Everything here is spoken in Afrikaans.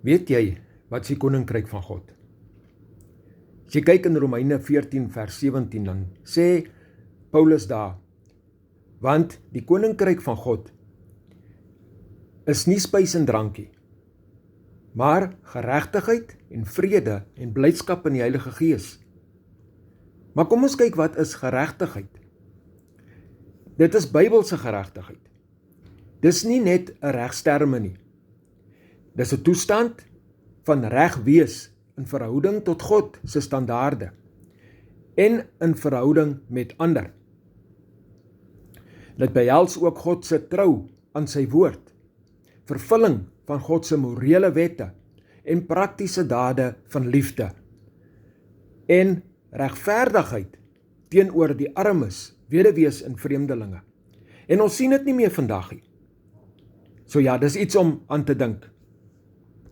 Weet jy wat is die koninkryk van God? As jy kyk in Romeine 14 vers 17, dan sê Paulus daar, want die koninkryk van God is nie spys en drankie, maar geregtigheid en vrede en blydskap in die Heilige Gees. Maar kom ons kyk, wat is geregtigheid? Dit is Bybelse geregtigheid. Dis nie net 'n regsterme nie. Dis 'n toestand van reg wees in verhouding tot God se standaarde en in verhouding met ander. Dit behels ook God se trou aan sy woord, vervulling van God se morele wette en praktiese dade van liefde en regverdigheid teenoor die armes, weduwees en vreemdelinge. En ons sien dit nie meer vandag nie. So ja, dis iets om aan te dink.